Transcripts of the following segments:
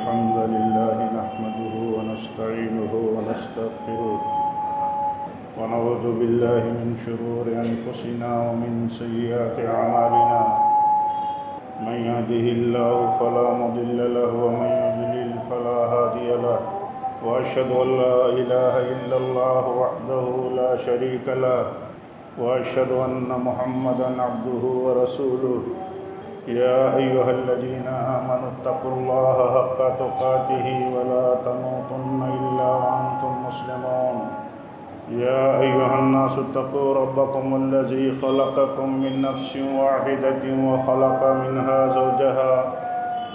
الحمد لله نحمده ونستعينه ونستغفره ونعوذ بالله من شرور أنفسنا ومن سيئات أعمالنا من يهده الله فلا مضل له ومن يضلل فلا هادي له وأشهد أن لا إله إلا الله وحده لا شريك له وأشهد أن محمدا عبده ورسوله يا أيها الذين آمنوا اتقوا الله حق تقاته ولا تموتن إلا وأنتم مسلمون يا أيها الناس اتقوا ربكم الذي خلقكم من نفس واحدة وخلق منها زوجها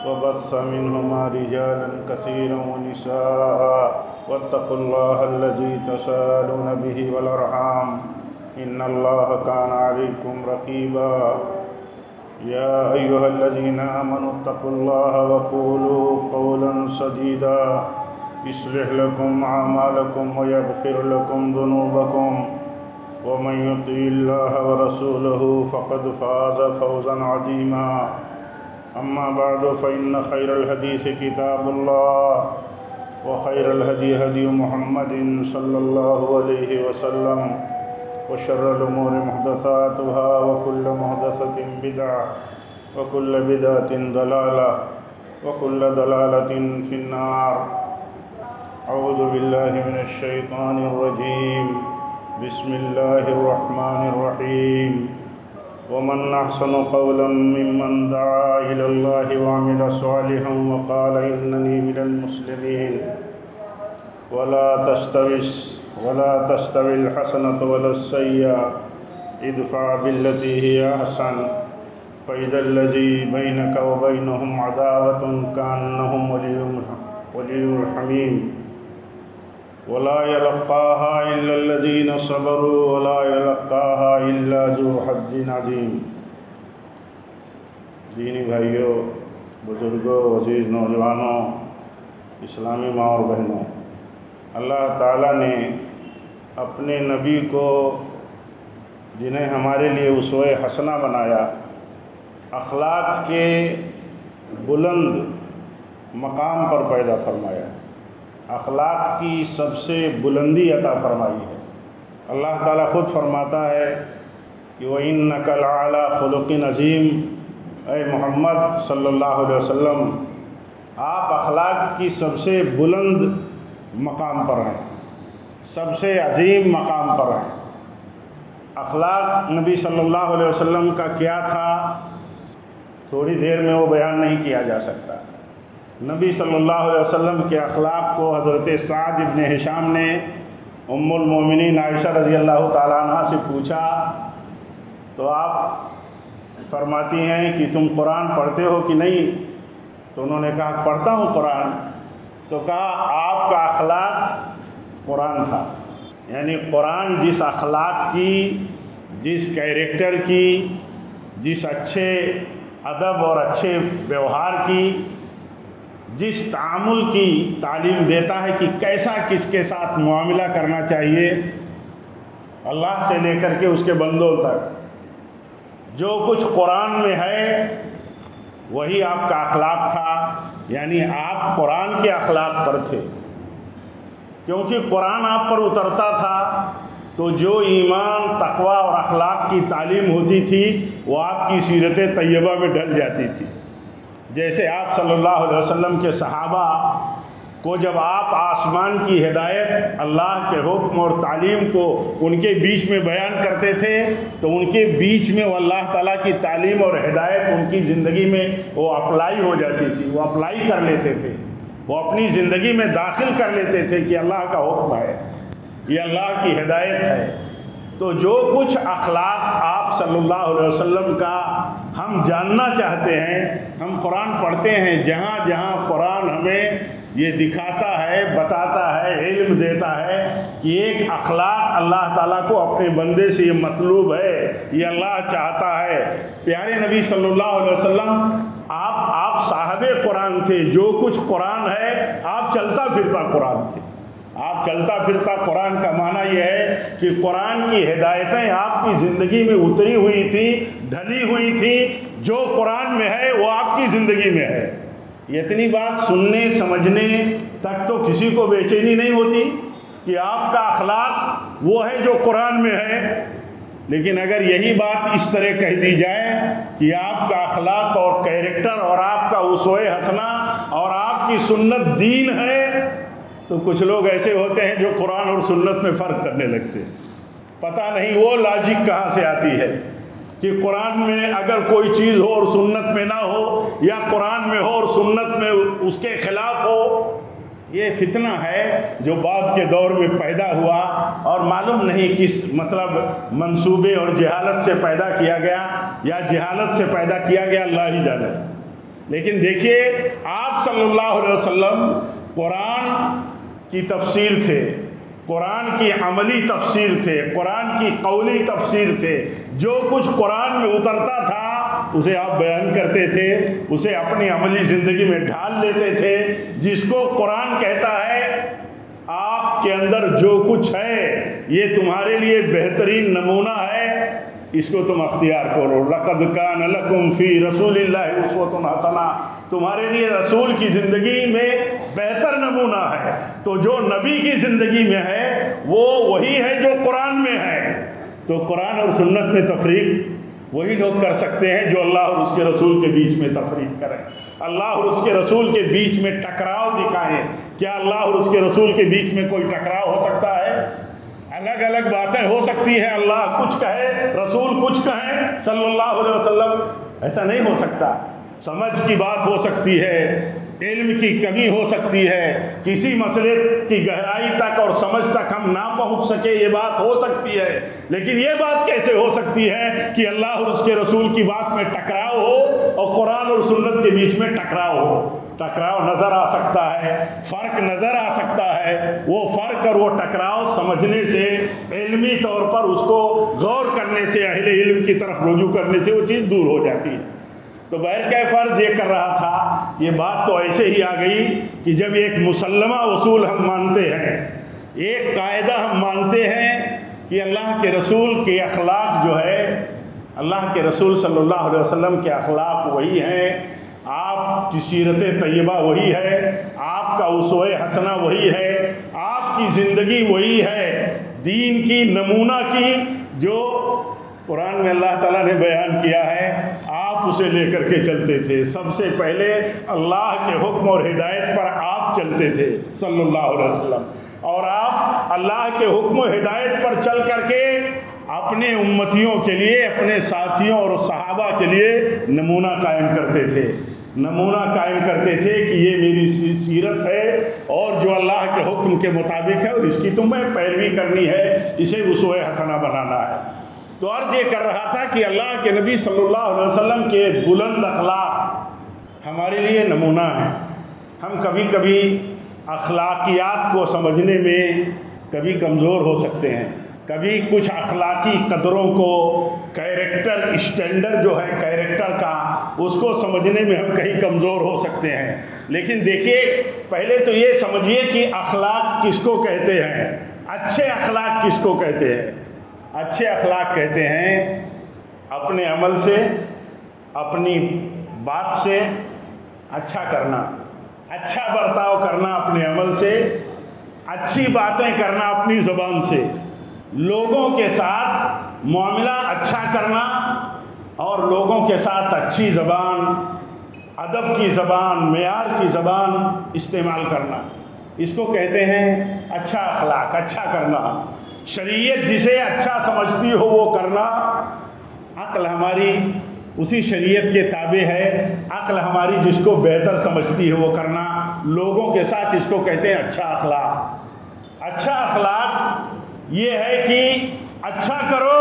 وبث منهما رجالا كثيرا ونساء واتقوا الله الذي تساءلون به والأرحام إن الله كان عليكم رقيبا يا أيها الذين آمنوا اتقوا الله وقولوا قولا سديدا يصلح لكم أعمالكم ويغفر لكم ذنوبكم ومن يطع الله ورسوله فقد فاز فوزا عظيما أما بعد فإن خير الحديث كتاب الله وخير الهدي هدي محمد صلى الله عليه وسلم وشر الأمور محدثاتها وكل محدثة بدعة وكل بدعة ضلالة وكل ضلالة في النار أعوذ بالله من الشيطان الرجيم بسم الله الرحمن الرحيم ومن أحسن قولا ممن دعا إلى الله وعمل صالحا وقال إنني من المسلمين ولا تستوي الحسنة ولا السيئة ادفع بالتي هي أحسن فإذا الذي بينك وبينهم عداوة كأنهم ولي حميم ولا يلقاها إلا الذين صبروا ولا يلقاها إلا ذو حظ عظيم. دینی بھائیوں، بزرگوں، عزیز نوجوانوں، اسلامی ماں اور بہنوں، اللہ تعالیٰ نے اپنے نبی کو، جنہیں ہمارے لیے اسوہ حسنہ بنایا، اخلاق کے بلند مقام پر پیدا فرمایا، اخلاق کی سب سے بلندی عطا فرمائی ہے. اللہ تعالیٰ خود فرماتا ہے کہ وَإِنَّكَ لَعَلَىٰ خُلُقٍ عَظِيمٍ، اے محمد صلی اللہ علیہ وسلم، آپ اخلاق کی سب سے بلند مقام پر ہیں، سب سے عظیم مقام پر ہیں. اخلاق نبی صلی اللہ علیہ وسلم کا کیا تھا، تھوڑی دیر میں وہ بیان نہیں کیا جا سکتا. نبی صلی اللہ علیہ وسلم کے اخلاق کو حضرت سعد ابن ہشام نے ام المومنین عائشہ رضی اللہ تعالیٰ عنہ سے پوچھا تو آپ فرماتی ہیں کہ تم قرآن پڑھتے ہو کہ نہیں؟ تو انہوں نے کہا پڑھتا ہوں قرآن. تو کہا آپ کا اخلاق قرآن تھا، یعنی قرآن جس اخلاق کی، جس کیریکٹر کی، جس اچھے ادب اور اچھے ویوہار کی، جس تعامل کی تعلیم دیتا ہے کہ کیسا کس کے ساتھ معاملہ کرنا چاہیے، اللہ سے لے کر کے اس کے بندوں تک جو کچھ قرآن میں ہے وہی آپ کا اخلاق تھا. یعنی آپ قرآن کے اخلاق پر تھے، کیونکہ قرآن آپ پر اترتا تھا تو جو ایمان، تقوی اور اخلاق کی تعلیم ہوتی تھی وہ آپ کی سیرت طیبہ میں ڈھل جاتی تھی. جیسے آپ صلی اللہ علیہ وسلم کے صحابہ کو جب آپ آسمان کی ہدایت، اللہ کے حکم اور تعلیم کو ان کے بیچ میں بیان کرتے تھے تو ان کے بیچ میں وہ اللہ تعالیٰ کی تعلیم اور ہدایت ان کی زندگی میں وہ اپلائی ہو جاتی تھی، وہ اپلائی کر لیتے تھے، وہ اپنی زندگی میں داخل کر لیتے تھے کہ اللہ کا حکم ہے، یہ اللہ کی ہدایت ہے. تو جو کچھ اخلاق آپ صلی اللہ علیہ وسلم کا ہم جاننا چاہتے ہیں، ہم قرآن پڑھتے ہیں، جہاں جہاں قرآن ہمیں یہ دکھاتا ہے، بتاتا ہے، علم دیتا ہے کہ ایک اخلاق اللہ تعالیٰ کو اپنے بندے سے یہ مطلوب ہے، یہ اللہ چاہتا ہے. پیارے نبی صلی اللہ علیہ وسلم آپ صاحب قرآن تھے، جو کچھ قرآن ہے آپ چلتا پھرتا قرآن تھے. آپ چلتا پھرتا قرآن کا معنی یہ ہے کہ قرآن کی ہدایتیں آپ کی زندگی میں اتری ہوئی تھی، ڈھلی ہوئی تھی. جو قرآن میں ہے وہ آپ کی زندگی میں ہے. یہ اتنی بات سننے سمجھنے تک تو کسی کو بے چینی نہیں ہوتی کہ آپ کا اخلاق وہ ہے جو قرآن میں ہے، لیکن اگر یہی بات اس طرح کہہ دی جائے کہ آپ کا اخلاق اور کیریکٹر اور آپ کا اسوہ حسنہ اور آپ کی سنت دین ہے، تو کچھ لوگ ایسے ہوتے ہیں جو قرآن اور سنت میں فرق کرنے لگتے ہیں۔ پتہ نہیں وہ لاجک کہاں سے آتی ہے کہ قرآن میں اگر کوئی چیز ہو اور سنت میں نہ ہو، یا قرآن میں ہو اور سنت میں اس کے خلاف ہو۔ یہ فتنہ ہے جو بعد کے دور میں پیدا ہوا اور معلوم نہیں کس مطلب منصوبے اور جہالت سے پیدا کیا گیا، یا جہالت سے پیدا کیا گیا، اللہ ہی جانے۔ لیکن دیکھیے آپ صلی اللہ علیہ وسلم قرآن کی تفسیر تھے، قرآن کی عملی تفسیر تھے، قرآن کی قولی تفسیر تھے۔ جو کچھ قرآن میں اترتا تھا اسے آپ بیان کرتے تھے، اسے اپنی عملی زندگی میں ڈھال لیتے تھے۔ جس کو قرآن کہتا ہے آپ کے اندر جو کچھ ہے یہ تمہارے لیے بہترین نمونہ ہے، اس کو تم اختیار کرو۔ لقد کان لکم فی رسول اللہ اسوۃ حسنہ، تمہارے لیے رسول کی زندگی میں بہتر نمونہ ہے۔ تو جو نبی کی زندگی میں ہے وہ وہی ہے جو قرآن میں ہے۔ تو قرآن اور سنت میں تفریق وہی لوگ کر سکتے ہیں جو اللہ اور اس کے رسول کے بیچ میں تفریق کریں، اللہ اور اس کے رسول کے بیچ میں ٹکراؤ دکھائیں۔ کیا اللہ اور اس کے رسول کے بیچ میں کوئی ٹکراؤ ہو سکتا ہے؟ الگ الگ باتیں ہو سکتی ہیں، اللہ کچھ کہے رسول کچھ کہیں صلی اللہ علیہ وسلم، ایسا نہیں ہو سکتا۔ سمجھ کی بات ہو سکتی ہے، علم کی کمی ہو سکتی ہے، کسی مسئلے کی گہرائی تک اور سمجھ تک ہم نہ پہنچ سکے، یہ بات ہو سکتی ہے۔ لیکن یہ بات کیسے ہو سکتی ہے کہ اللہ اور اس کے رسول کی بات میں ٹکراؤ ہو اور قرآن اور سنت کے بیچ میں ٹکراؤ ہو؟ ٹکراؤ نظر آ سکتا ہے، فرق نظر آ سکتا ہے۔ وہ فرق اور وہ ٹکراؤ سمجھنے سے، علمی طور پر اس کو غور کرنے سے، اہل علم کی طرف رجوع کرنے سے وہ چیز دور ہو جاتی ہے۔ تو بہرکیف فرض یہ کر رہا تھا، یہ بات تو ایسے ہی آ گئی کہ جب ایک مسلمہ اصول ہم مانتے ہیں، ایک قاعدہ ہم مانتے ہیں کہ اللہ کے رسول کے اخلاق جو ہے، اللہ کے رسول صلی اللہ علیہ وسلم کے اخلاق وہی ہیں، آپ کی سیرت طیبہ وہی ہے، آپ کا اسوہ حسنہ وہی ہے، آپ کی زندگی وہی ہے، دین کی نمونہ کی جو قرآن میں اللہ تعالیٰ نے بیان کیا ہے، آپ اسے لے کر کے چلتے تھے۔ سب سے پہلے اللہ کے حکم اور ہدایت پر آپ چلتے تھے صلی اللہ علیہ وسلم، اور آپ اللہ کے حکم و ہدایت پر چل کر کے اپنے امتیوں کے لیے، اپنے ساتھیوں اور صحابہ کے لیے نمونہ قائم کرتے تھے، نمونہ قائم کرتے تھے کہ یہ میری سیرت ہے اور جو اللہ کے حکم کے مطابق ہے اور اس کی تمہیں پیروی کرنی ہے، اسے اسوہ حسنہ بنانا ہے۔ تو عرض یہ کر رہا تھا کہ اللہ کے نبی صلی اللہ علیہ وسلم کے بلند اخلاق ہمارے لیے نمونہ ہیں۔ ہم کبھی کبھی اخلاقیات کو سمجھنے میں کبھی کمزور ہو سکتے ہیں، کبھی کچھ اخلاقی قدروں کو، کیریکٹر اسٹینڈرڈ جو ہے کیریکٹر کا، اس کو سمجھنے میں ہم کہیں کمزور ہو سکتے ہیں۔ لیکن دیکھیے پہلے تو یہ سمجھیے کہ اخلاق کس کو کہتے ہیں، اچھے اخلاق کس کو کہتے ہیں؟ اچھے اخلاق کہتے ہیں اپنے عمل سے، اپنی بات سے اچھا کرنا، اچھا برتاؤ کرنا اپنے عمل سے، اچھی باتیں کرنا اپنی زبان سے، لوگوں کے ساتھ معاملہ اچھا کرنا اور لوگوں کے ساتھ اچھی زبان، ادب کی زبان، معیار کی زبان استعمال کرنا، اس کو کہتے ہیں اچھا اخلاق، اچھا کرنا۔ شریعت جسے اچھا سمجھتی ہو وہ کرنا، عقل ہماری اسی شریعت کے تابع ہے، عقل ہماری جس کو بہتر سمجھتی ہے وہ کرنا، لوگوں کے ساتھ اس کو کہتے ہیں اچھا اخلاق۔ اچھا اخلاق یہ ہے کہ اچھا کرو،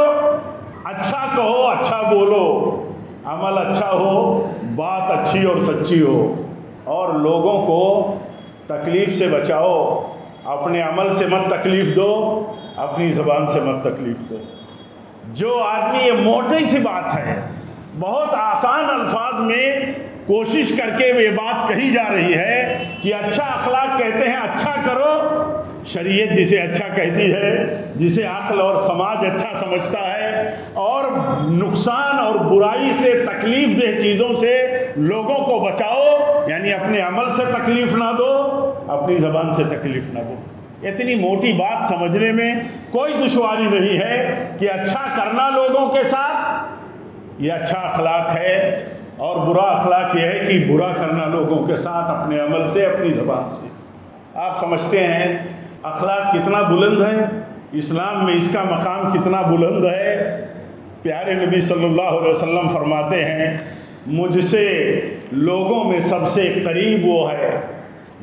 اچھا کہو، اچھا بولو، عمل اچھا ہو، بات اچھی اور سچی ہو، اور لوگوں کو تکلیف سے بچاؤ، اپنے عمل سے مت تکلیف دو، اپنی زبان سے مت تکلیف دو۔ جو آدمی، یہ موٹی سی بات ہے، بہت آسان الفاظ میں کوشش کر کے یہ بات کہی جا رہی ہے کہ اچھا اخلاق کہتے ہیں اچھا کرو۔ شریعت جسے اچھا کہتی ہے، جسے عقل اور سماج اچھا سمجھتا ہے، اور نقصان اور برائی سے، تکلیف دہ چیزوں سے لوگوں کو بچاؤ، یعنی اپنے عمل سے تکلیف نہ دو، اپنی زبان سے تکلیف نہ دو۔ اتنی موٹی بات سمجھنے میں کوئی دشواری نہیں ہے کہ اچھا کرنا لوگوں کے ساتھ یہ اچھا اخلاق ہے، اور برا اخلاق یہ ہے کہ برا کرنا لوگوں کے ساتھ اپنے عمل سے، اپنی زبان سے۔ آپ سمجھتے ہیں اخلاق کتنا بلند ہے، اسلام میں اس کا مقام کتنا بلند ہے۔ پیارے نبی صلی اللہ علیہ وسلم فرماتے ہیں مجھ سے لوگوں میں سب سے قریب وہ ہے،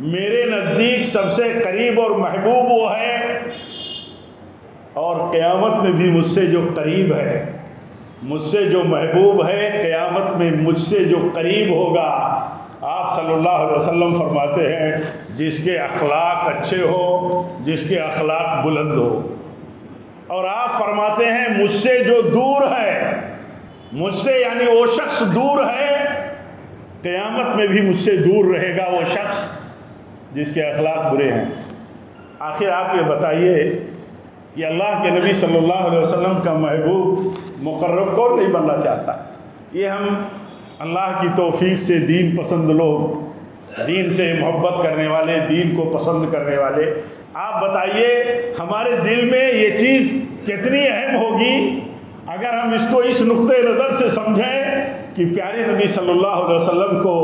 میرے نزدیک سب سے قریب اور محبوب وہ ہے، اور قیامت میں بھی مجھ سے جو قریب ہے، مجھ سے جو محبوب ہے، قیامت میں مجھ سے جو قریب ہوگا۔ آپ صلی اللہ علیہ وسلم فرماتے ہیں جس کے اخلاق اچھے ہو، جس کے اخلاق بلند ہو، اور آپ فرماتے ہیں مجھ سے جو دور ہے، مجھ سے یعنی وہ شخص دور ہے، قیامت میں بھی مجھ سے دور رہے گا وہ شخص جس کے اخلاق برے ہیں۔ آخر آپ یہ بتائیے کہ اللہ کے نبی صلی اللہ علیہ وسلم کا محبوب مقرب کون نہیں بننا چاہتا؟ یہ ہم اللہ کی توفیق سے دین پسند لوگ، دین سے محبت کرنے والے، دین کو پسند کرنے والے، آپ بتائیے ہمارے دل میں یہ چیز کتنی اہم ہوگی اگر ہم اس کو اس نقطۂ نظر سے سمجھیں کہ پیارے نبی صلی اللہ علیہ وسلم کو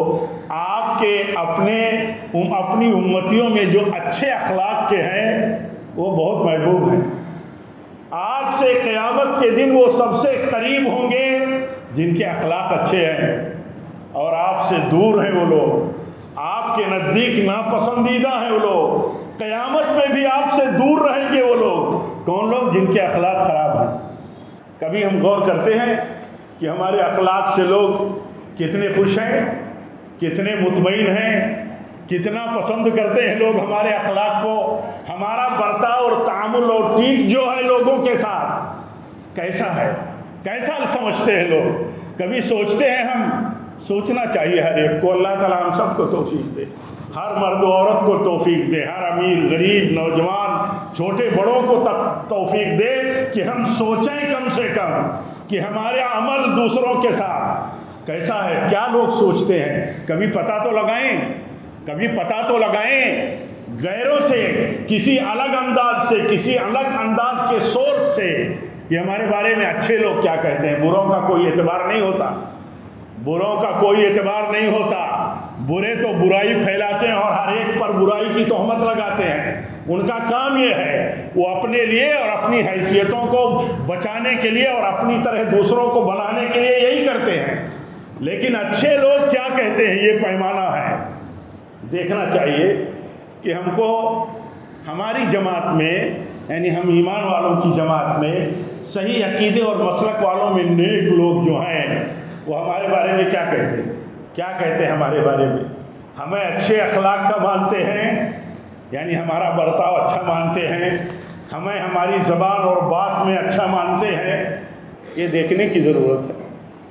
آپ کے اپنی امتیوں میں جو اچھے اخلاق کے ہیں وہ بہت محبوب ہیں۔ آج سے قیامت کے دن وہ سب سے قریب ہوں گے جن کے اخلاق اچھے ہیں، اور آپ سے دور ہیں وہ لوگ، آپ کے نزدیک ناپسندیدہ ہیں وہ لوگ، قیامت میں بھی آپ سے دور رہیں گے وہ لوگ۔ کون لوگ؟ جن کے اخلاق خراب ہیں۔ کبھی ہم غور کرتے ہیں کہ ہمارے اخلاق سے لوگ کتنے خوش ہیں، کتنے مطمئن ہیں، کتنا پسند کرتے ہیں لوگ ہمارے اخلاق کو، ہمارا برتاؤ اور تعامل اور ٹھیک جو ہے لوگوں کے ساتھ کیسا ہے، کیسا سمجھتے ہیں لوگ؟ کبھی سوچتے ہیں ہم؟ سوچنا چاہیے ہر ایک کو، اللہ تعالیٰ ہم سب کو توفیق دے، ہر مرد و عورت کو توفیق دے، ہر امیر غریب نوجوان چھوٹے بڑوں کو توفیق دے کہ ہم سوچیں کم سے کم کہ ہمارے عمل دوسروں کے ساتھ کیسا ہے، کیا لوگ سوچتے ہیں۔ کبھی پتہ تو لگائیں، کبھی پتہ تو لگائیں غیروں سے، کسی الگ انداز سے، کسی الگ انداز کے سورس سے کہ ہمارے بارے میں اچھے لوگ کیا کہتے ہیں۔ بروں کا کوئی اعتبار نہیں ہوتا، بروں کا کوئی اعتبار نہیں ہوتا، برے تو برائی پھیلاتے ہیں اور ہر ایک پر برائی کی تہمت لگاتے ہیں۔ ان کا کام یہ ہے وہ اپنے لیے اور اپنی حیثیتوں کو بچانے کے لیے اور اپنی طرح دوسروں کو بنانے کے لیے یہی کرتے ہیں، لیکن اچھے لوگ کیا کہتے ہیں یہ پیمانہ ہے۔ دیکھنا چاہیے کہ ہم کو ہماری جماعت میں، یعنی ہم ایمان والوں کی جماعت میں صحیح عقیدے اور مسلک والوں میں نیک لوگ جو ہیں وہ ہمارے بارے میں کیا کہتے ہیں، کیا کہتے ہیں ہمارے بارے میں؟ ہمیں اچھے اخلاق کا مانتے ہیں، یعنی ہمارا برتاؤ اچھا مانتے ہیں، ہمیں ہماری زبان اور بات میں اچھا مانتے ہیں۔ یہ دیکھنے کی ضرورت ہے۔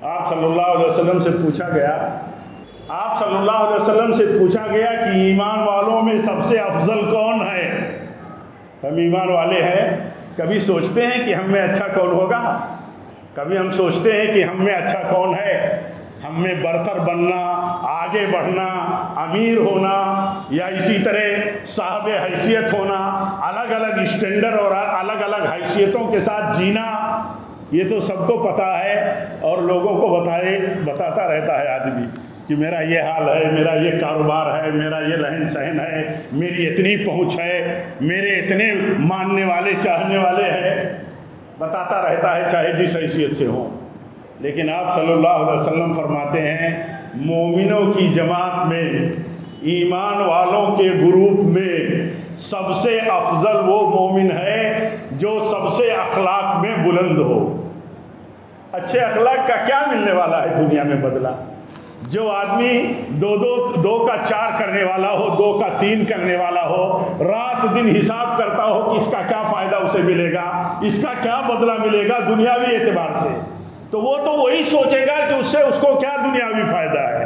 آپ صلی اللہ علیہ وسلم سے پوچھا گیا، آپ صلی اللہ علیہ وسلم سے پوچھا گیا کہ ایمان والوں میں سب سے افضل کون ہے؟ ہم ایمان والے ہیں، کبھی سوچتے ہیں کہ ہم میں اچھا کون ہوگا؟ کبھی ہم سوچتے ہیں کہ ہم میں اچھا کون ہے؟ ہم میں برتر بننا، آگے بڑھنا، امیر ہونا، یا اسی طرح صاحب حیثیت ہونا، الگ الگ اسٹینڈرڈ اور الگ الگ حیثیتوں کے ساتھ جینا، یہ تو سب کو پتہ ہے، اور لوگوں کو بتاتا رہتا ہے آدمی کہ میرا یہ حال ہے، میرا یہ کاروبار ہے، میرا یہ رہن سہن ہے، میری اتنی پہنچ ہے، میرے اتنے ماننے والے چاہنے والے ہیں، بتاتا رہتا ہے چاہے جس حیثیت سے ہو۔ لیکن آپ صلی اللہ علیہ وسلم فرماتے ہیں مومنوں کی جماعت میں، ایمان والوں کے گروپ میں سب سے افضل وہ مومن ہے جو سب سے اخلاق میں بلند ہو۔ اچھے اخلاق کا کیا ملنے والا ہے دنیا میں بدلہ؟ جو آدمی دو کا 4 کرنے والا ہو، 2 کا 3 کرنے والا ہو، رات دن حساب کرتا ہو کہ اس کا کیا فائدہ اسے ملے گا، اس کا کیا بدلہ ملے گا دنیاوی اعتبار سے، تو وہ تو وہی سوچے گا کہ اس سے اس کو کیا دنیاوی فائدہ ہے۔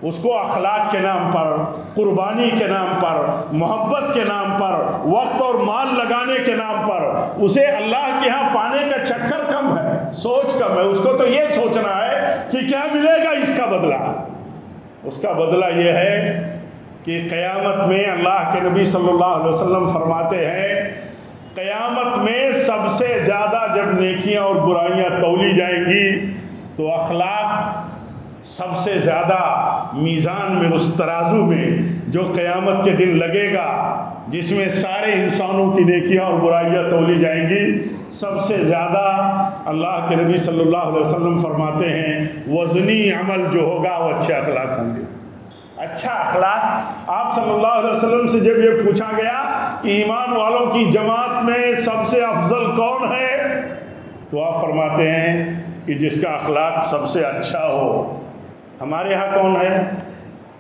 اس کو اخلاق کے نام پر، قربانی کے نام پر، محبت کے نام پر، وقت اور مال لگانے کے نام پر اسے اللہ کے ہاں پانے کا چکر کم ہے، سوچ کم ہے۔ اس کو تو یہ سوچنا ہے کہ کیا ملے گا اس کا بدلہ؟ اس کا بدلہ یہ ہے کہ قیامت میں اللہ کے نبی صلی اللہ علیہ وسلم فرماتے ہیں قیامت میں سب سے زیادہ جب نیکیاں اور برائیاں تولی جائیں گی تو اخلاق سب سے زیادہ میزان میں، اس ترازو میں جو قیامت کے دن لگے گا، جس میں سارے انسانوں کی نیکیاں اور برائیاں تولی جائیں گی، سب سے زیادہ اللہ کے نبی صلی اللہ علیہ وسلم فرماتے ہیں وزنی عمل جو ہوگا وہ اچھے اخلاق ہوں گے۔ اچھا اخلاق، آپ صلی اللہ علیہ وسلم سے جب یہ پوچھا گیا کہ ایمان والوں کی جماعت میں سب سے افضل کون ہے، تو آپ فرماتے ہیں کہ جس کا اخلاق سب سے اچھا ہو۔ ہمارے ہاں کون ہے؟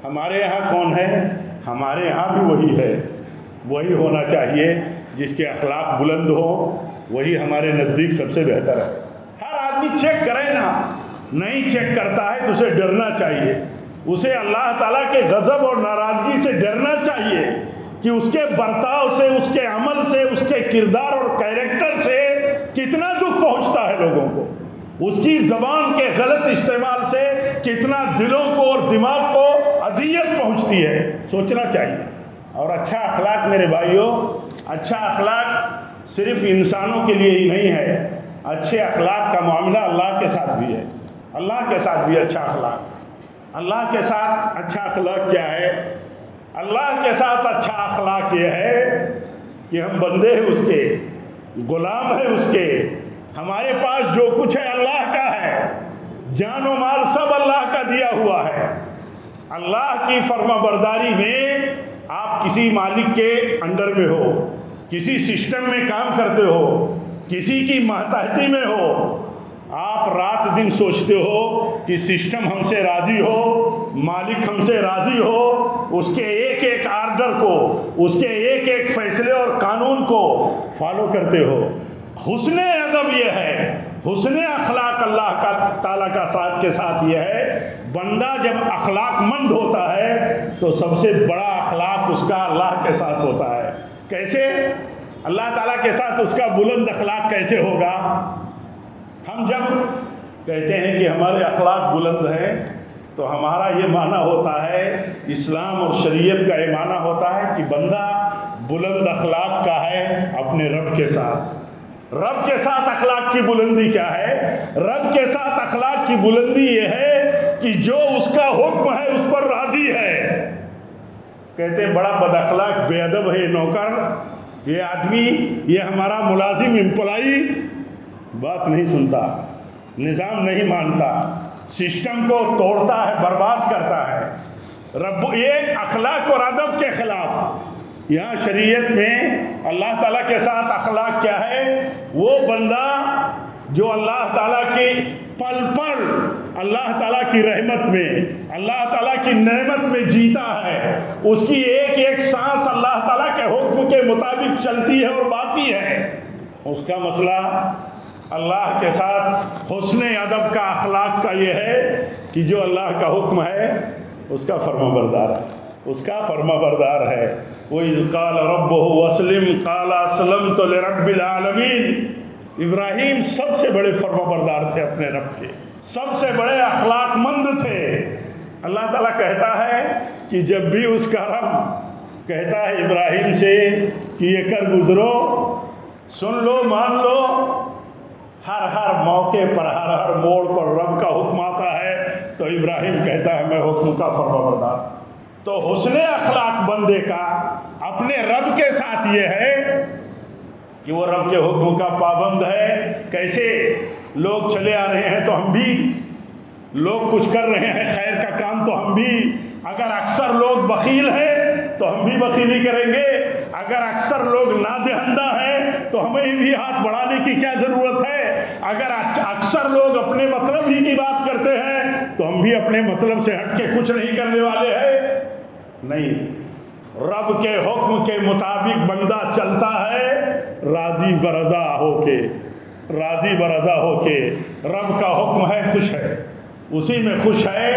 ہمارے یہاں کون ہے؟ ہمارے یہاں بھی وہی ہے، وہی ہونا چاہیے جس کے اخلاق بلند ہو، وہی ہمارے نزدیک سب سے بہتر ہے۔ ہر آدمی چیک کرے نا، نہیں چیک کرتا ہے تو اسے ڈرنا چاہیے، اسے اللہ تعالیٰ کے غضب اور ناراضگی سے ڈرنا چاہیے کہ اس کے برتاؤ سے، اس کے عمل سے، اس کے کردار اور کیریکٹر سے کتنا دکھ پہنچتا ہے لوگوں کو، اس کی زبان کے غلط استعمال سے کتنا دلوں کو اور دماغ کو اذیت پہنچتی ہے، سوچنا چاہیے۔ اور اچھا اخلاق میرے بھائیوں، اچھا اخلاق صرف انسانوں کے لیے ہی نہیں ہے، اچھے اخلاق کا معاملہ اللہ کے ساتھ بھی ہے، اللہ کے ساتھ بھی اچھا اخلاق۔ اللہ کے ساتھ اچھا اخلاق کیا ہے؟ اللہ کے ساتھ اچھا اخلاق یہ ہے کہ ہم بندے ہیں اس کے، غلام ہیں اس کے، ہمارے پاس جو کچھ ہے اللہ کا ہے، جان و مال سب اللہ کا دیا ہوا ہے۔ اللہ کی فرما برداری میں آپ کسی مالک کے انڈر میں ہو، کسی سسٹم میں کام کرتے ہو، کسی کی ماتحتی میں ہو، آپ رات دن سوچتے ہو کہ سسٹم ہم سے راضی ہو، مالک ہم سے راضی ہو، اس کے ایک ایک آرڈر کو، اس کے ایک ایک فیصلے اور قانون کو فالو کرتے ہو۔ حسن ادب یہ ہے، حسن اخلاق اللہ تعالیٰ کا ساتھ کے ساتھ یہ ہے، بندہ جب اخلاق مند ہوتا ہے تو سب سے بڑا اخلاق اس کا اللہ کے ساتھ ہوتا ہے۔ کیسے؟ اللہ تعالیٰ کے ساتھ اس کا بلند اخلاق کیسے ہوگا؟ ہم جب کہتے ہیں کہ ہمارے اخلاق بلند ہیں تو ہمارا یہ معنی ہوتا ہے، اسلام اور شریعت کا یہ معنی ہوتا ہے کہ بندہ بلند اخلاق کا ہے اپنے رب کے ساتھ۔ رب کے ساتھ اخلاق کی بلندی کیا ہے؟ رب کے ساتھ اخلاق کی بلندی یہ ہے کہ جو اس کا حکم ہے اس پر راضی ہے۔ کہتے ہیں بڑا بد اخلاق بے ادب ہے یہ نوکر، یہ آدمی، یہ ہمارا ملازم امپلائی بات نہیں سنتا، نظام نہیں مانتا، سسٹم کو توڑتا ہے، برباد کرتا ہے۔ رب یہ اخلاق اور ادب کے خلاف، یہاں شریعت میں اللہ تعالیٰ کے ساتھ اخلاق کیا ہے؟ وہ بندہ جو اللہ تعالیٰ کی پل پل اللہ تعالیٰ کی رحمت میں، اللہ تعالیٰ کی نعمت میں جیتا ہے، اس کی ایک ایک سانس اللہ تعالیٰ کے حکم کے مطابق چلتی ہے اور باقی ہے، اس کا مسئلہ اللہ کے ساتھ حسن ادب کا، اخلاق کا یہ ہے کہ جو اللہ کا حکم ہے اس کا فرما بردار ہے، اس کا فرما بردار ہے۔ وَإِذْ قَالَ رَبُّهُ وَأَسْلِمْ قَالَ أَسْلَمْتُ لِرَبِّ الْعَالَمِينَ۔ ابراہیم سب سے بڑے فرما بردار تھے اپنے رب کے، سب سے بڑے اخلاق مند تھے۔ اللہ تعالیٰ کہتا ہے کہ جب بھی اس کا رب کہتا ہے ابراہیم سے کہ یہ کر گزرو، سن لو، مان لو، ہر موقع پر، ہر موڑ پر رب کا حکم آتا ہے تو ابراہیم کہتا ہے میں حکم کا فرما بردار۔ تو حسن اخلاق بندے کا اپنے رب کے ساتھ یہ ہے کہ وہ رب کے حکم کا پابند ہے۔ کیسے؟ لوگ چلے آ رہے ہیں تو ہم بھی، لوگ کچھ کر رہے ہیں خیر کا کام تو ہم بھی، اگر اکثر لوگ بخیل ہیں تو ہم بھی بخیلی کریں گے، اگر اکثر لوگ نادہندہ ہیں تو ہمیں بھی ہاتھ بڑھانے کی کیا ضرورت ہے، اگر اکثر لوگ اپنے مطلب ہی کی بات کرتے ہیں تو ہم بھی اپنے مطلب سے ہٹ کے کچھ نہیں کرنے والے ہیں۔ نہیں، رب کے حکم کے مطابق بندہ چلتا ہے راضی برضا ہو کے، راضی برضا ہو کے۔ رب کا حکم ہے، خوش ہے، اسی میں خوش ہے،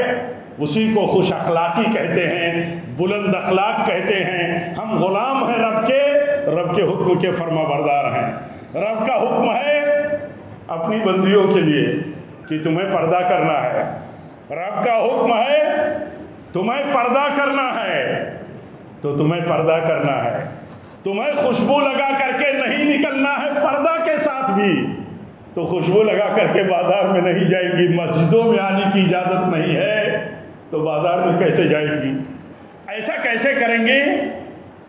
اسی کو خوش اخلاقی کہتے ہیں، بلند اخلاق کہتے ہیں۔ ہم غلام ہیں رب کے حکم کے فرما بردار ہیں۔ رب کا حکم ہے اپنی بندیوں کے لیے کہ تمہیں پردہ کرنا ہے، رب کا حکم ہے تمہیں پردہ کرنا ہے تو تمہیں پردہ کرنا ہے، تمہیں خوشبو لگا کر کے نہیں نکلنا ہے پردہ کے ساتھ بھی، تو خوشبو لگا کر کے بازار میں نہیں جائے گی، مسجدوں میں آنے کی اجازت نہیں ہے تو بازار میں کیسے جائے گی؟ ایسا کیسے کریں گے؟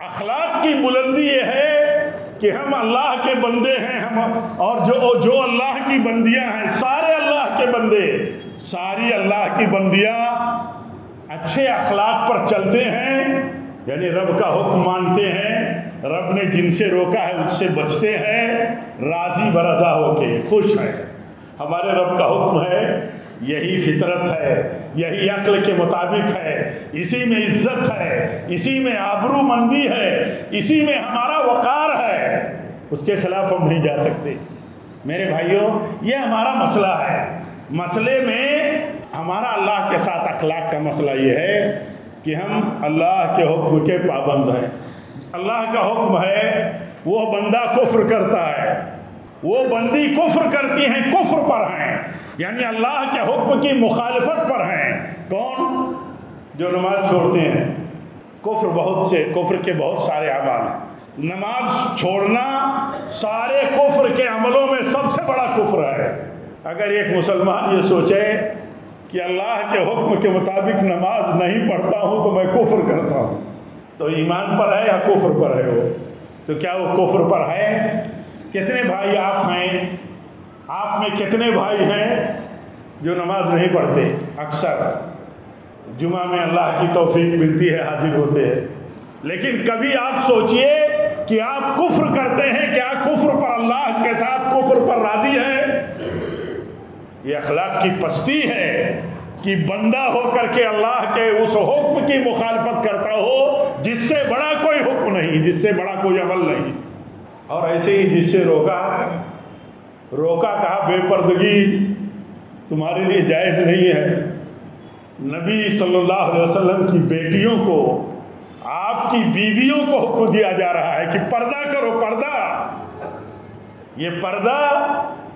اخلاق کی بلندی یہ ہے کہ ہم اللہ کے بندے ہیں، ہم اور جو اللہ کی بندیاں ہیں، سارے اللہ کے بندے، ساری اللہ کی بندیاں اچھے اخلاق پر چلتے ہیں، یعنی رب کا حکم مانتے ہیں، رب نے جن سے روکا ہے اس سے بچتے ہیں، راضی برضا ہو کے خوش ہیں۔ ہمارے رب کا حکم ہے، یہی فطرت ہے، یہی عقل کے مطابق ہے، اسی میں عزت ہے، اسی میں آبرو مندی ہے، اسی میں ہمارا وقار ہے، اس کے خلاف ہم نہیں جا سکتے۔ میرے بھائیوں، یہ ہمارا مسئلہ ہے۔ مسئلے میں ہمارا اللہ کے ساتھ اخلاق کا مسئلہ یہ ہے کہ ہم اللہ کے حکم کے پابند ہیں۔ اللہ کا حکم ہے، وہ بندہ کفر کرتا ہے، وہ بندی کفر کرتی ہیں، کفر پر ہیں، یعنی اللہ کے حکم کی مخالفت پر ہیں۔ کون؟ جو نماز چھوڑتے ہیں۔ کفر کے بہت سارے اعمال ہیں، نماز چھوڑنا سارے کفر کے عملوں میں سب سے بڑا کفر ہے۔ اگر ایک مسلمان یہ سوچے کہ اللہ کے حکم کے مطابق نماز نہیں پڑھتا ہوں تو میں کفر کرتا ہوں، تو ایمان پر ہے یا کفر پر ہے وہ؟ تو کیا وہ کفر پر ہے؟ کتنے بھائی آپ ہیں؟ آپ میں کتنے بھائی ہیں جو نماز نہیں پڑھتے؟ اکثر جمعہ میں اللہ کی توفیق ملتی ہے، حاضر ہوتے ہیں، لیکن کبھی آپ سوچئے کہ آپ کفر کرتے ہیں، کیا کفر پر اللہ کے ساتھ کفر پر راضی ہے؟ یہ اخلاق کی پستی ہے کہ بندہ ہو کر کے اللہ کے اس حکم کی مخالفت کرتا ہو جس سے بڑا کوئی حکم نہیں، جس سے بڑا کوئی عمل نہیں، اور ایسے ہی جس سے روکا کہا بے پردگی تمہارے لیے جائز نہیں ہے۔ نبی صلی اللہ علیہ وسلم کی بیٹیوں کو، آپ کی بیویوں کو حکم دیا جا رہا ہے کہ پردہ کرو، پردہ۔ یہ پردہ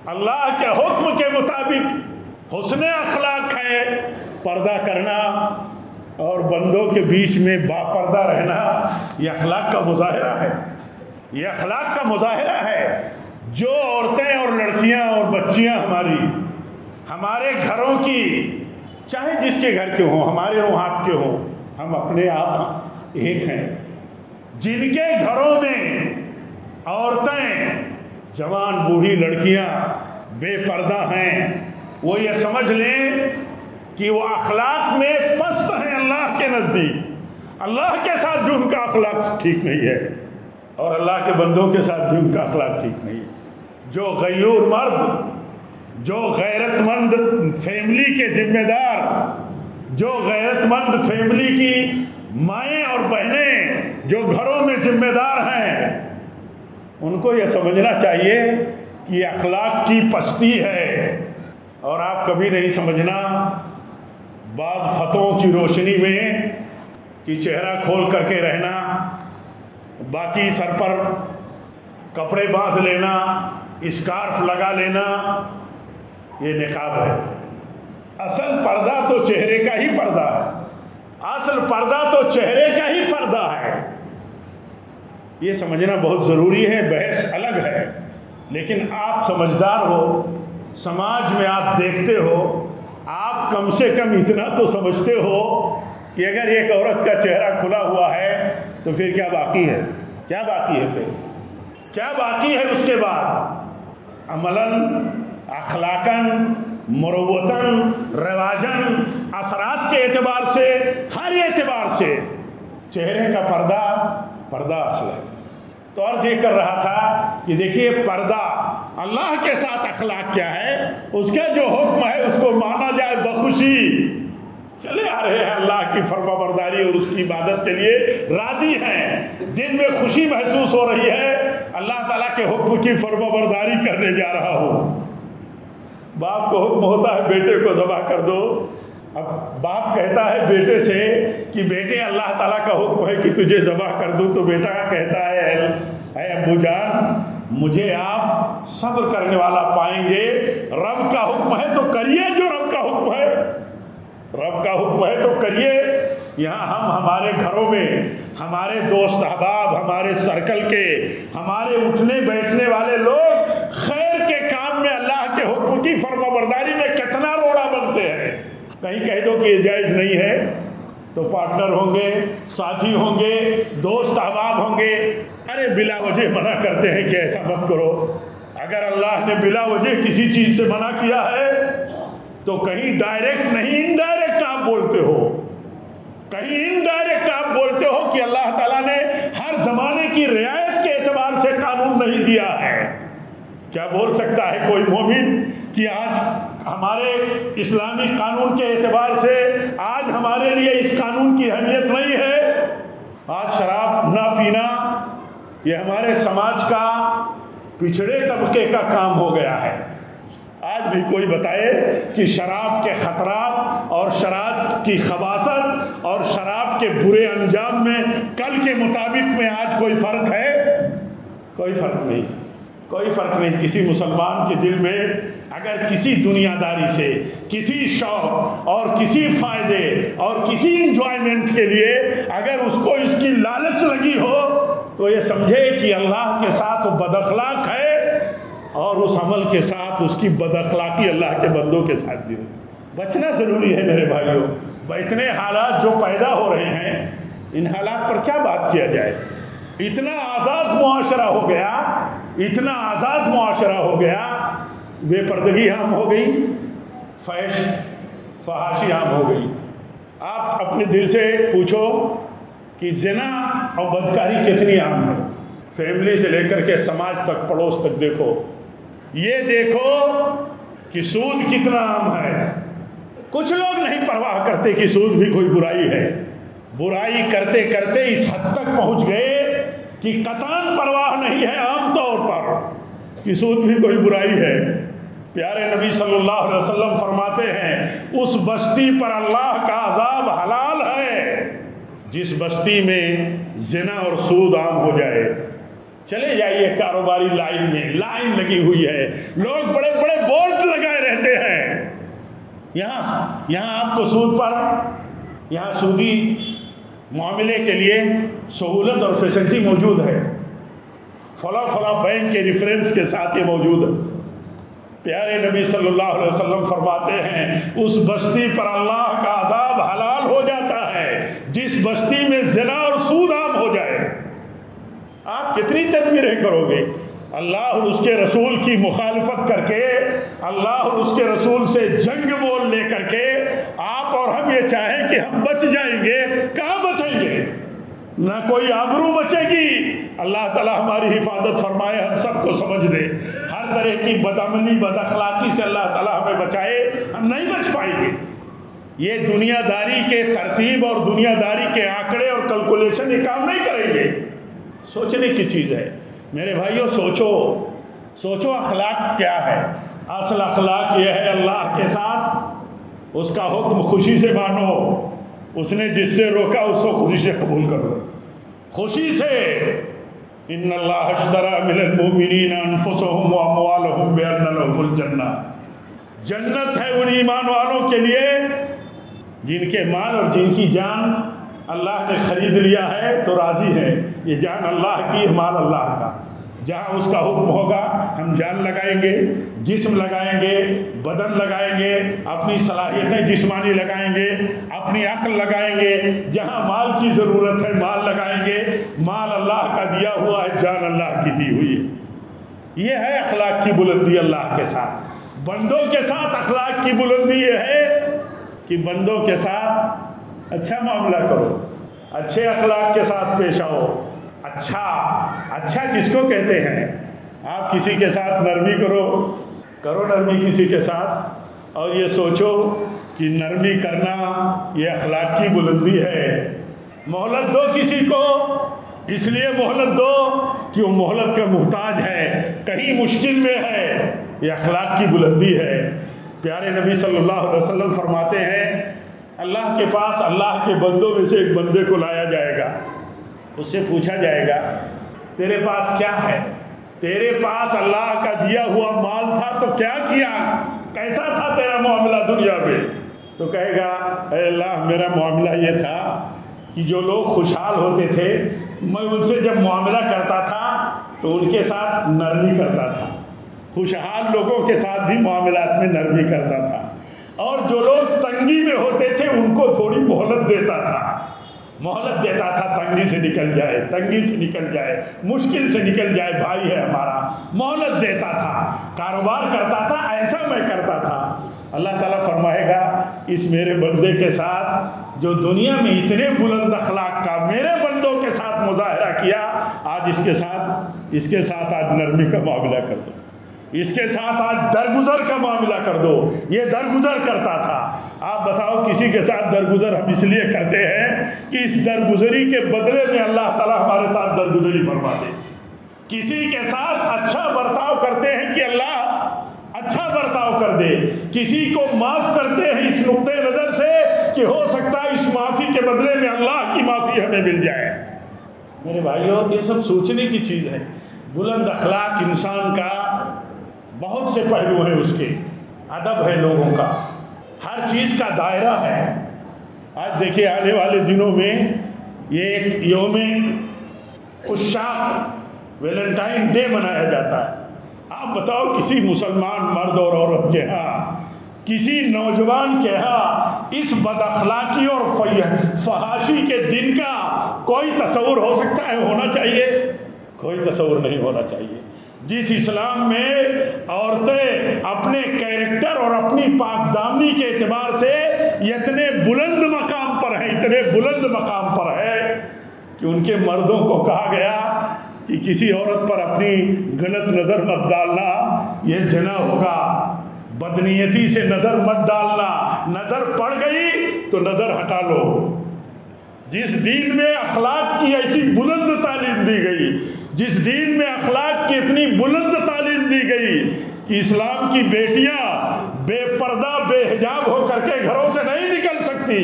اللہ کے حکم کے مطابق حسن اخلاق ہے، پردہ کرنا اور بندوں کے بیچ میں با پردہ رہنا، یہ اخلاق کا مظاہرہ ہے، یہ اخلاق کا مظاہرہ ہے۔ جو عورتیں اور لڑکیاں اور بچیاں ہمارے گھروں کی، چاہے جس کے گھر کے ہوں، ہمارے ہوں آپ کے ہوں، ہم اپنے آپ ایک ہیں، جن کے گھروں میں عورتیں، جوان بوڑھی لڑکیاں بے پردہ ہیں، وہ یہ سمجھ لیں کہ وہ اخلاق میں پست ہیں اللہ کے نزدیک، اللہ کے ساتھ بھی ان کا اخلاق ٹھیک نہیں ہے اور اللہ کے بندوں کے ساتھ بھی ان کا اخلاق ٹھیک نہیں ہے۔ جو غیور مرد، جو غیرت مند فیملی کے ذمہ دار، جو غیرت مند فیملی کی مائیں اور بہنیں جو گھروں میں ذمہ دار ہیں، ان کو یہ سمجھنا چاہیے کہ اخلاق کی پستی ہے، اور آپ کبھی نہیں سمجھنا بعض فتووں کی روشنی میں کہ چہرہ کھول کر کے رہنا، باقی سر پر کپڑے باندھ لینا، اسکارف لگا لینا، یہ نقاب ہے۔ اصل پردہ تو چہرے کا ہی پردہ ہے، اصل پردہ تو چہرے کا ہی پردہ ہے۔ یہ سمجھنا بہت ضروری ہے، بحث الگ ہے، لیکن آپ سمجھدار ہو، سماج میں آپ دیکھتے ہو، آپ کم سے کم اتنا تو سمجھتے ہو کہ اگر ایک عورت کا چہرہ کھلا ہوا ہے تو پھر کیا باقی ہے؟ کیا باقی ہے؟ پھر کیا باقی ہے اس کے بعد؟ عملاً، اخلاقاً، مروتاً، رواجاً، اثرات کے اعتبار سے، ہر اعتبار سے چہرے کا پردہ اصل ہے۔ تو عرض یہ کر رہا تھا کہ دیکھیے پردہ، اللہ کے ساتھ اخلاق کیا ہے، اس کا جو حکم ہے اس کو مانا جائے بخوشی، چلے آ رہے ہیں اللہ کی فرما برداری اور اس کی عبادت کے لیے راضی ہیں، دل میں خوشی محسوس ہو رہی ہے، اللہ تعالیٰ کے حکم کی فرما برداری کرنے جا رہا ہوں۔ باپ کو حکم ہوتا ہے بیٹے کو ذبح کر دو، اب باپ کہتا ہے بیٹے سے کہ بیٹے اللہ تعالیٰ کا حکم ہے کہ تجھے ذبح کر دوں، تو بیٹا کہتا ہے اے ابو جان مجھے آپ صبر کرنے والا پائیں گے۔ رب کا حکم ہے تو کریے جو رب کا حکم ہے، رب کا حکم ہے تو کریے۔ یہاں ہم ہمارے گھروں میں ہمارے دوست احباب، ہمارے سرکل کے، ہمارے اٹھنے بیٹھنے والے لوگ خیر کے کام میں اللہ کے حکم کی فرمانبرداری میں کتنا روڑا بنتے ہیں۔ کہیں کہہ دو کہ یہ جائز نہیں ہے تو پارٹنر ہوں گے، ساتھی ہوں گے، دوست احباب ہوں گے، ارے بلا وجہ منع کرتے ہیں کہ ایسا مت کرو۔ اگر اللہ نے بلا وجہ کسی چیز سے منع کیا ہے تو کہیں ڈائریکٹ نہیں انڈائریکٹ آپ بولتے ہو، کہیں انڈائریکٹ آپ بولتے ہو کہ اللہ تعالیٰ نے ہر زمانے کی رعایت کے اعتبار سے قانون نہیں دیا ہے۔ کیا بول سکتا ہے کوئی مومن کہ آج ہمارے اسلامی قانون کے اعتبار سے آج ہمارے لیے اس قانون کی اہمیت نہیں ہے؟ آج شراب نہ پینا یہ ہمارے سماج کا پچھڑے طبقے کا کام ہو گیا ہے۔ آج بھی کوئی بتائے کہ شراب کے خطرات اور شراب کی خباثت اور شراب کے برے انجام میں کل کے مطابق میں آج کوئی فرق ہے؟ کوئی فرق نہیں، کوئی فرق نہیں۔ کسی مسلمان کے دل میں اگر کسی دنیا داری سے، کسی شوق اور کسی فائدے اور کسی انجوائمنٹ کے لیے اگر اس کو اس کی لالچ لگی ہو تو یہ سمجھے کہ اللہ کے ساتھ وہ بد اخلاق ہے، اور اس عمل کے ساتھ اس کی بد اخلاقی اللہ کے بندوں کے ساتھ بھی بچنا ضروری ہے میرے بھائیوں۔ اتنے حالات جو پیدا ہو رہے ہیں، ان حالات پر کیا بات کیا جائے؟ اتنا آزاد معاشرہ ہو گیا، اتنا آزاد معاشرہ ہو گیا، بے پردگی عام ہو گئی، فحاشی عام ہو گئی۔ آپ اپنے دل سے پوچھو کہ زنا اور بدکاری کتنی عام ہے؟ فیملی سے لے کر کے سماج تک، پڑوس تک دیکھو، یہ دیکھو کہ سود کتنا عام ہے۔ کچھ لوگ نہیں پرواہ کرتے کہ سود بھی کوئی برائی ہے، برائی کرتے کرتے اس حد تک پہنچ گئے کہ قطعاً پرواہ نہیں ہے عام طور پر کہ سود بھی کوئی برائی ہے۔ پیارے نبی صلی اللہ علیہ وسلم فرماتے ہیں اس بستی پر اللہ کا عذاب حلال ہے جس بستی میں زنا اور سود عام ہو جائے۔ چلے جائیے کاروباری لائن میں، لائن لگی ہوئی ہے، لوگ بڑے بڑے بورڈ لگائے رہتے ہیں، یہاں آپ کو سود پر، یہاں سودی معاملے کے لیے سہولت اور فیسلٹی موجود ہے، فلاں فلاں بینک کے ریفرنس کے ساتھ یہ موجود ہے۔ پیارے نبی صلی اللہ علیہ وسلم فرماتے ہیں اس بستی پر اللہ کا عذاب حلال ہو جاتا ہے جس بستی میں زنا اور سود عام ہو جائے۔ آپ کتنی تدبیریں کرو گے؟ اللہ اور اس کے رسول کی مخالفت کر کے، اللہ اور اس کے رسول سے جنگ بول لے کر کے آپ اور ہم یہ چاہیں کہ ہم بچ جائیں گے، کہاں بچیں گے؟ نہ کوئی آبرو بچے گی۔ اللہ تعالیٰ ہماری حفاظت فرمائے، ہم سب کو سمجھ دے، ہر طرح کی بدعملی بد اخلاقی سے اللہ تعالیٰ ہمیں بچائے، ہم نہیں بچ پائیں گے۔ یہ دنیا داری کے ترتیب اور دنیا داری کے آنکڑے اور کیلکولیشن یہ کام نہیں کریں گے۔ سوچنے کی چیز ہے میرے بھائیوں، سوچو اخلاق کیا ہے؟ اصل اخلاق یہ ہے اللہ کے ساتھ اس کا حکم خوشی سے مانو، اس نے جس سے روکا اس کو خوشی سے قبول کرو، خوشی سے۔ ان اللہ اشتری من المؤمنین انفسهم واموالهم بان لهم الجنہ، جنت ہے ان ایمان والوں کے لیے جن کے مال اور جن کی جان اللہ نے خرید لیا ہے تو راضی ہے۔ یہ جان اللہ کی، مال اللہ کا، جہاں اس کا حکم ہوگا ہم جان لگائیں گے، جسم لگائیں گے، بدن لگائیں گے، اپنی صلاحیتیں جسمانی لگائیں گے، اپنی عقل لگائیں گے، جہاں مال کی ضرورت ہے مال لگائیں گے۔ مال اللہ کا دیا ہوا ہے، جان اللہ کی دی ہوئی ہے۔ یہ ہے اخلاق کی بلندی اللہ کے ساتھ۔ بندوں کے ساتھ اخلاق کی بلندی یہ ہے کہ بندوں کے ساتھ اچھا معاملہ کرو، اچھے اخلاق کے ساتھ پیش آؤ۔ اچھا کس کو کہتے ہیں؟ آپ کسی کے ساتھ نرمی کرو نرمی کسی کے ساتھ، اور یہ سوچو کہ نرمی کرنا یہ اخلاق کی بلندی ہے۔ مہلت دو کسی کو، اس لیے مہلت دو کہ وہ مہلت کا محتاج ہے، کہیں مشکل میں ہے، یہ اخلاق کی بلندی ہے۔ پیارے نبی صلی اللہ علیہ وسلم فرماتے ہیں اللہ کے پاس اللہ کے بندوں میں سے ایک بندے کو لایا جائے گا، اس سے پوچھا جائے گا تیرے پاس کیا ہے؟ تیرے پاس اللہ کا دیا ہوا مال تھا تو کیا کیا، کیسا تھا تیرا معاملہ دنیا میں؟ تو کہے گا اے اللہ میرا معاملہ یہ تھا کہ جو لوگ خوشحال ہوتے تھے میں ان سے جب معاملہ کرتا تھا تو ان کے ساتھ نرمی کرتا تھا، خوشحال لوگوں کے ساتھ بھی معاملات میں نرمی کرتا تھا، اور جو لوگ تنگی میں ہوتے تھے ان کو تھوڑی مہلت دیتا تھا، تنگی سے نکل جائے، تنگی سے نکل جائے، مشکل سے نکل جائے، بھائی ہے ہمارا، مہلت دیتا تھا، کاروبار کرتا تھا، ایسا میں کرتا تھا۔ اللہ تعالیٰ فرمائے گا اس میرے بندے کے ساتھ جو دنیا میں اتنے بلند اخلاق کا میرے بندوں کے ساتھ مظاہرہ کیا، آج اس کے ساتھ آج نرمی کا معاملہ کر دو، اس کے ساتھ آج درگزر کا معاملہ کر دو۔ یہ درگزر کرتا تھا۔ آپ بتاؤ کسی کے ساتھ درگزر ہم اس لیے کرتے ہیں کہ اس درگزری کے بدلے میں اللہ تعالیٰ ہمارے ساتھ درگزری فرما دے۔ کسی کے ساتھ اچھا برتاؤ کرتے ہیں کہ اللہ اچھا برتاؤ کر دے، کسی کو معاف کرتے ہیں اس نقطۂ نظر سے کہ ہو سکتا ہے اس معافی کے بدلے میں اللہ کی معافی ہمیں مل جائے۔ میرے بھائیوں یہ سب سوچنے کی چیز ہے۔ بلند اخلاق انسان کا بہت سے پہلو ہیں، اس کے ادب ہے، لوگوں کا ہر چیز کا دائرہ ہے۔ آج دیکھیے آنے والے دنوں میں یہ ایک یوم عشاق ویلنٹائن ڈے منایا جاتا ہے۔ آپ بتاؤ کسی مسلمان مرد اور عورت کے ہاں، کسی نوجوان کے ہاں اس بد اخلاقی اور فحاشی کے دن کا کوئی تصور ہو سکتا ہے؟ ہونا چاہیے؟ کوئی تصور نہیں ہونا چاہیے۔ جس اسلام میں عورتیں اپنے کیریکٹر اور اپنی پاک دامنی کے اعتبار سے اتنے بلند مقام پر ہیں، اتنے بلند مقام پر ہے کہ ان کے مردوں کو کہا گیا کہ کسی عورت پر اپنی غلط نظر مت ڈالنا، یہ زنا ہوگا، بدنیتی سے نظر مت ڈالنا، نظر پڑ گئی تو نظر ہٹا لو۔ جس دین میں اخلاق کی ایسی بلند تعلیم دی گئی، جس دین میں اخلاق کی اتنی بلند تعلیم دی گئی کہ اسلام کی بیٹیاں بے پردہ بے حجاب ہو کر کے گھروں سے نہیں نکل سکتی،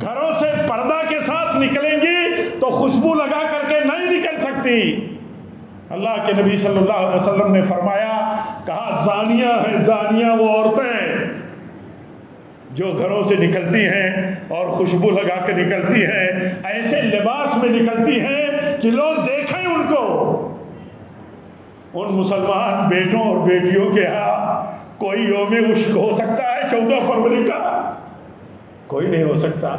گھروں سے پردہ کے ساتھ نکلیں گی تو خوشبو لگا کر کے نہیں نکل سکتی۔ اللہ کے نبی صلی اللہ علیہ وسلم نے فرمایا، کہا زانیہ ہیں، زانیہ وہ عورتیں جو گھروں سے نکلتی ہیں اور خوشبو لگا کے نکلتی ہیں، ایسے لباس میں نکلتی ہیں کہ لوگ دیکھیں ان کو۔ ان مسلمان بیٹوں اور بیٹیوں کے ہاں کوئی یوم عشق ہو سکتا ہے 14 فروری کا؟ کوئی نہیں ہو سکتا۔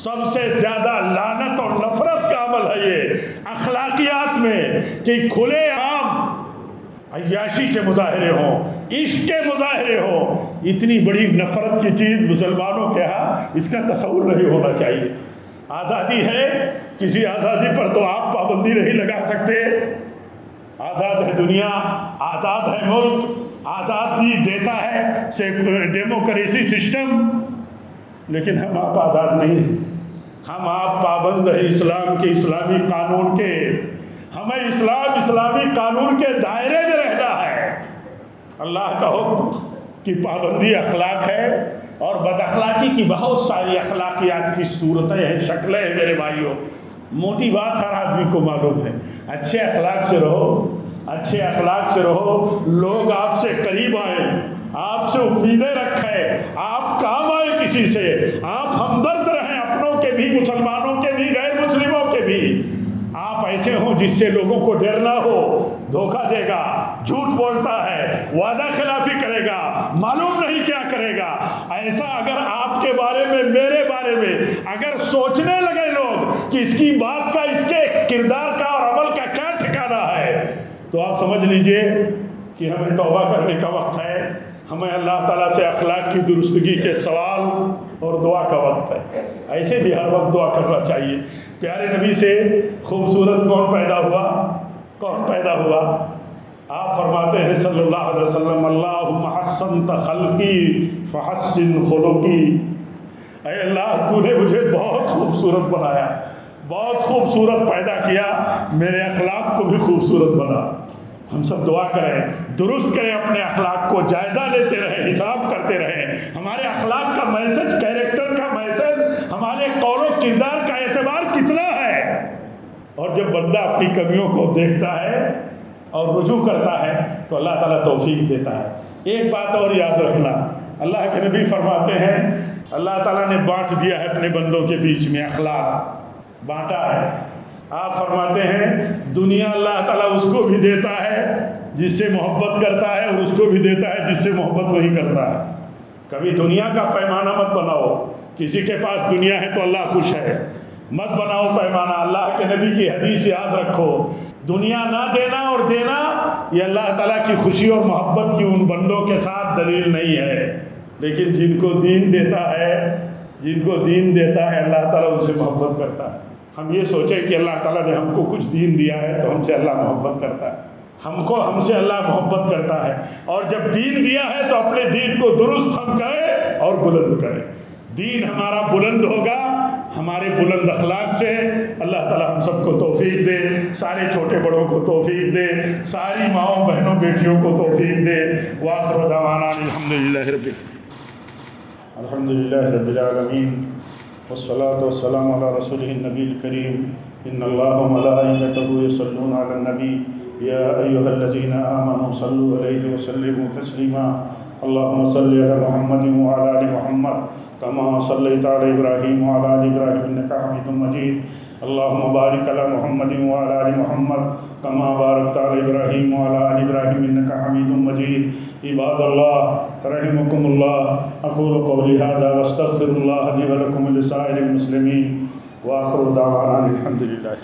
سب سے زیادہ لعنت اور نفرت کا عمل ہے یہ اخلاقیات میں کہ کھلے عام عیاشی کے مظاہرے ہوں، عشق کے مظاہرے ہوں۔ اتنی بڑی نفرت کی چیز مسلمانوں کے ہاں اس کا تصور نہیں ہونا چاہیے۔ آزادی ہے، کسی آزادی پر تو آپ پابندی نہیں لگا سکتے۔ آزاد ہے دنیا، آزاد ہے ملک، آزادی دیتا ہے ڈیموکریسی سسٹم، لیکن ہم آپ آزاد نہیں ہیں، ہم آپ پابند ہیں اسلام کے، اسلامی قانون کے۔ ہمیں اسلامی قانون کے دائرے میں رہنا ہے۔ اللہ کا حکم کی پابندی اخلاق ہے، اور بد اخلاقی کی بہت ساری اخلاقیات کی صورتیں ہیں، شکلیں ہیں میرے بھائیوں۔ موٹی بات ہر آدمی کو معلوم ہے، اچھے اخلاق سے رہو، اچھے اخلاق سے رہو، لوگ آپ سے قریب آئیں، آپ سے امیدیں رکھیں، آپ کام آئے کسی سے، آپ ہمدرد رہیں اپنوں کے بھی، مسلمانوں کے بھی، غیر مسلموں کے بھی۔ آپ ایسے ہوں جس سے لوگوں کو ڈر نہ ہو، دھوکہ دے گا، جھوٹ بولتا ہے، وعدہ خلافی کرے گا، معلوم نہیں کیا کرے گا۔ ایسا اگر آپ کے بارے میں، میرے بارے میں اگر سوچنے لگے لوگ کہ اس کی بات کا، اس کے کردار کا اور عمل کا کیا ٹھکانہ ہے، تو آپ سمجھ لیجئے کہ ہمیں توبہ کرنے کا وقت ہے، ہمیں اللہ تعالیٰ سے اخلاق کی درستگی کے سوال اور دعا کا وقت ہے۔ ایسے بھی ہر وقت دعا کرنا چاہیے۔ پیارے نبی سے خوبصورت کون پیدا ہوا؟ کون پیدا ہوا؟ آپ فرماتے ہیں صلی اللہ علیہ وسلم، اللہم حسنت خلقی فحسن خلقی۔ اے اللہ تو نے مجھے بہت خوبصورت بنایا، بہت خوبصورت پیدا کیا، میرے اخلاق کو بھی خوبصورت بنا۔ ہم سب دعا کریں، درست کریں اپنے اخلاق کو، جائزہ لیتے رہیں، حساب کرتے رہیں، ہمارے اخلاق کا میسج، کیریکٹر کا میسج، ہمارے قول و کردار کا اعتبار کتنا ہے۔ اور جب بندہ اپنی کمیوں کو دیکھتا ہے اور رجوع کرتا ہے تو اللہ تعالیٰ توفیق دیتا ہے۔ ایک بات اور یاد رکھنا، اللہ کے نبی فرماتے ہیں اللہ تعالیٰ نے بانٹ دیا ہے اپنے بندوں کے بیچ میں، اخلاق بانٹا ہے۔ آپ فرماتے ہیں دنیا اللہ تعالیٰ اس کو بھی دیتا ہے جس سے محبت کرتا ہے، اور اس کو بھی دیتا ہے جس سے محبت وہی کرتا ہے۔ کبھی دنیا کا پیمانہ مت بناؤ، کسی کے پاس دنیا ہے تو اللہ خوش ہے، مت بناؤ پیمانہ۔ اللہ کے نبی کی حدیث یاد رکھو، دنیا نہ دینا اور دینا یہ اللہ تعالیٰ کی خوشی اور محبت کی ان بندوں کے ساتھ دلیل نہیں ہے، لیکن جن کو دین دیتا ہے، جن کو دین دیتا ہے اللہ تعالیٰ ان سے محبت کرتا ہے۔ ہم یہ سوچیں کہ اللہ تعالیٰ نے ہم کو کچھ دین دیا ہے تو ہم سے اللہ محبت کرتا ہے، ہم سے اللہ محبت کرتا ہے، اور جب دین دیا ہے تو اپنے دین کو درست ہم کریں اور بلند کریں۔ دین ہمارا بلند ہوگا ہمارے بلند اخلاق سے۔ اللہ تعالیٰ ہم سب کو توفیق دے، سارے چھوٹے بڑوں کو توفیق دے، ساری ماؤں بہنوں بیٹیوں کو توفیق دے۔ وآخر دعوانا الحمدللہ رب العالمین، والصلاة والسلام على رسوله النبي الكريم، إن الله وملائكته يصلون على النبي يا أيها الذين آمنوا صلوا عليه وسلموا تسليما اللهم صل على محمد وعلى آل محمد كما صليت على إبراهيم وعلى آل إبراهيم إنك حميد مجيد اللهم بارك على محمد وعلى آل محمد كما باركت على إبراهيم وعلى آل إبراهيم إنك حميد مجيد عباد الله رحمكم الله أقول قولي هذا واستغفر الله لي ولكم ولسائر المسلمين وآخر دعوانا الحمد لله۔